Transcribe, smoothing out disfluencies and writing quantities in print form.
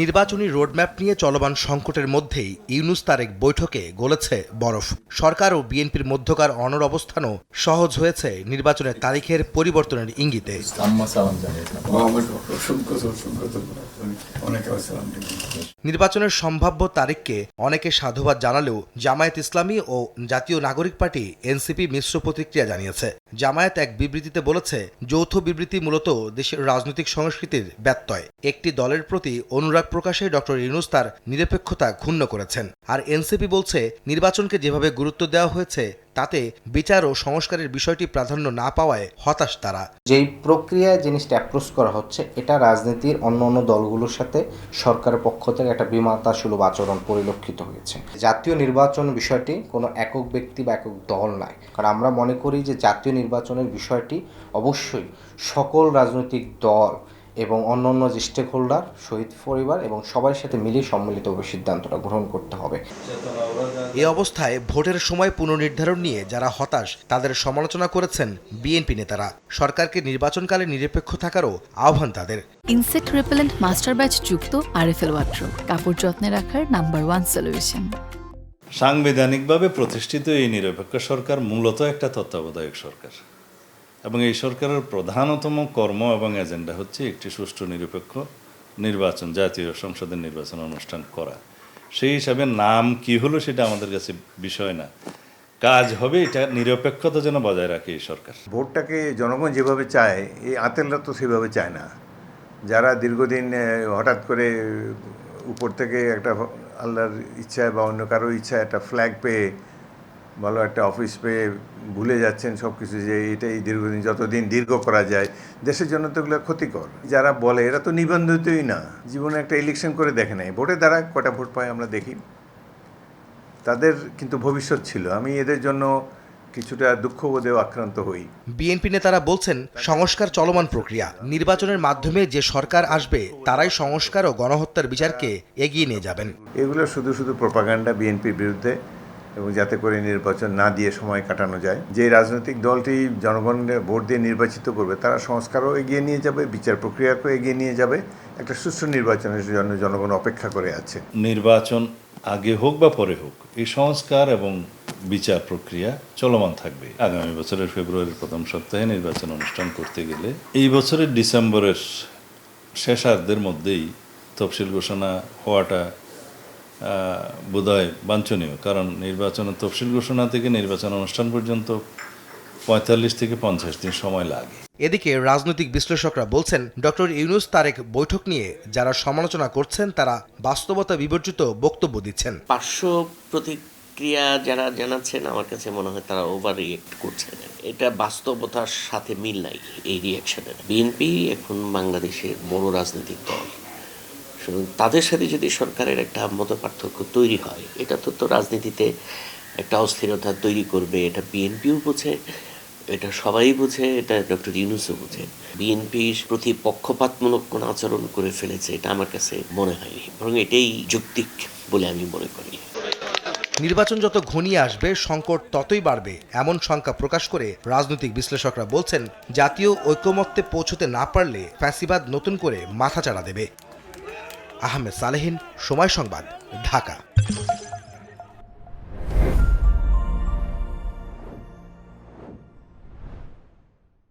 নির্বাচনী রোডম্যাপ নিয়ে চলমান সংকটের মধ্যেই ইউনূস তারেক বৈঠকে গলেছে বরফ। সরকার ও বিএনপির মধ্যকার অনড় অবস্থানও সহজ হয়েছে নির্বাচনের তারিখের পরিবর্তনের ইঙ্গিতে। নির্বাচনের সম্ভাব্য তারিখকে অনেকে সাধুবাদ জানালেও জামায়াত ইসলামী ও জাতীয় নাগরিক পার্টি এনসিপি মিশ্র প্রতিক্রিয়া জানিয়েছে। জামায়াত এক বিবৃতিতে বলেছে, যৌথ বিবৃতি মূলত দেশের রাজনৈতিক সংস্কৃতির ব্যত্যয়। একটি দলের প্রতি অনুরাগ প্রকাশে ডক্টর ইউনূস তার নিরপেক্ষতা ক্ষুণ্ণ করেছেন। আর এনসিপি বলছে, নির্বাচনকে যেভাবে গুরুত্ব দেওয়া হয়েছে তাতে বিচার ও সংস্কারের বিষয়টি প্রাধান্য না পাওয়ায় হতাশ তারা। যেই প্রক্রিয়ায় জিনিসটা অ্যাপ্রোচ করা হচ্ছে, এটা রাজনীতির অন্য অন্য দলগুলোর সাথে সরকারের পক্ষ থেকে একটা বিমাতাসুলভ আচরণ পরিলক্ষিত হয়েছে। জাতীয় নির্বাচন বিষয়টি কোনো একক ব্যক্তি বা একক দল নয়, কারণ আমরা মনে করি যে জাতীয় নির্বাচনের বিষয়টি অবশ্যই সকল রাজনৈতিক দল এবং অন্যান্য যে স্টেক হোল্ডার, শহীদ পরিবার এবং সবার সাথে মিলিয়ে সম্মিলিতভাবে সিদ্ধান্তটা গ্রহণ করতে হবে। এ অবস্থায় ভোটের সময় পুনর্নির্ধারণ নিয়ে যারা হতাশ তাদের সমালোচনা করেছেন বিএনপি নেতারা। সরকারকে নির্বাচনকালে নিরপেক্ষ থাকারও আহ্বান তাদের। ইনসেক্ট রিপেলেন্ট মাস্টার ব্যাচ যুক্ত আরএফএল ওয়ার্ড্রোব, কাপড় যত্নে রাখার নাম্বার 1 সলিউশন। সাংবিধানিকভাবে প্রতিষ্ঠিত এই নিরপেক্ষ সরকার মূলত একটা তত্ত্বাবধায়ক সরকার, এবং এই সরকারের প্রধানতম কর্ম এবং এজেন্ডা হচ্ছে একটি সুষ্ঠু নিরপেক্ষ নির্বাচন, জাতীয় সংসদের নির্বাচন অনুষ্ঠান করা। সেই হিসাবে নাম কি হলো সেটা আমাদের কাছে বিষয় না, কাজ হবে এটা নিরপেক্ষতা যেন বজায় রাখে এই সরকার। ভোটটাকে জনগণ যেভাবে চায়, এই আতেলরা তো সেভাবে চায় না। যারা দীর্ঘদিন হঠাৎ করে উপর থেকে একটা আল্লাহর ইচ্ছায় বা অন্য কারোর ইচ্ছায় একটা ফ্ল্যাগ পেয়ে, ভালো একটা অফিস পেয়ে ভুলে যাচ্ছেন সব কিছু, যে এটাই দীর্ঘদিন যতদিন দীর্ঘ করা যায় দেশের জন্য তো এগুলো ক্ষতিকর। যারা বলে এরা তো নিবন্ধিতই না, জীবনে একটা ইলেকশন করে দেখে নাই, ভোটের দ্বারা কটা ভোট পায় আমরা দেখি। তাদের কিন্তু ভবিষ্যৎ ছিল। আমি এদের জন্য কিছুটা দুঃখবোধেও আক্রান্ত হই। বিএনপি নেতারা বলছেন, সংস্কার চলমান প্রক্রিয়া। নির্বাচনের মাধ্যমে যে সরকার আসবে তারাই সংস্কার ও গণহত্যার বিচারকে এগিয়ে নিয়ে যাবেন। এগুলো শুধু শুধু প্রপাগান্ডা বিএনপির বিরুদ্ধে, এবং যাতে করে নির্বাচন না দিয়ে সময় কাটানো যায়। যে রাজনৈতিক দলটি জনগণের ভোট দিয়ে নির্বাচিত করবে তারা সংস্কারও এগিয়ে নিয়ে যাবে, বিচার প্রক্রিয়াকেও এগিয়ে নিয়ে যাবে। একটা সুষ্ঠু নির্বাচনের জন্য জনগণ অপেক্ষা করে আছে। নির্বাচন আগে হোক বা পরে হোক, এই সংস্কার এবং বিচার প্রক্রিয়া চলমান থাকবে। আগামী বছরের ফেব্রুয়ারির প্রথম সপ্তাহে নির্বাচন অনুষ্ঠান করতে গেলে এই বছরের ডিসেম্বরের শেষার্ধের মধ্যেই তফসিল ঘোষণা হওয়াটা বোধহয় বাঞ্ছনীয়, কারণ নির্বাচনের তফসিল ঘোষণা থেকে নির্বাচন অনুষ্ঠান পর্যন্ত ৪৫ থেকে ৫০ দিন সময় লাগে। এদিকে রাজনৈতিক বিশ্লেষকরা বলছেন, ডক্টর ইউনূস তারেক বৈঠক নিয়ে যারা সমালোচনা করছেন তারা বাস্তবতা বিবর্জিত বক্তব্য দিচ্ছেন। পার্শ্ব প্রতিক্রিয়া যারা জানাচ্ছেন, আমার কাছে মনে হয় তারা ওভার রিয়েক্ট করছেন। এটা বাস্তবতার সাথে মিল নাই এই রিয়েকশনের। বিএনপি এখন বাংলাদেশের বড় রাজনৈতিক দল, তাদের সাথে যদি সরকারের একটা মত পার্থক্য তৈরি হয়, এটা তো রাজনীতিতে একটা অস্থিরতা তৈরি করবে। এটা বিএনপিও বোঝে, এটা সবাই বোঝে, এটা ডক্টর ইউনূসও বোঝে। বিএনপির প্রতি পক্ষপাতমূলক কোন আচরণ করে ফেলেছে এটা আমার কাছে মনে হয়নি, বরং এটাই যৌক্তিক বলে আমি মনে করি। নির্বাচন যত ঘনিয়ে আসবে সংকট ততই বাড়বে এমন শঙ্কা প্রকাশ করে রাজনৈতিক বিশ্লেষকরা বলছেন, জাতীয় ঐকমত্যে পৌঁছতে না পারলে ফ্যাসিবাদ নতুন করে মাথাচাড়া দেবে। আহমেদ সালেহীন, সময় সংবাদ, ঢাকা।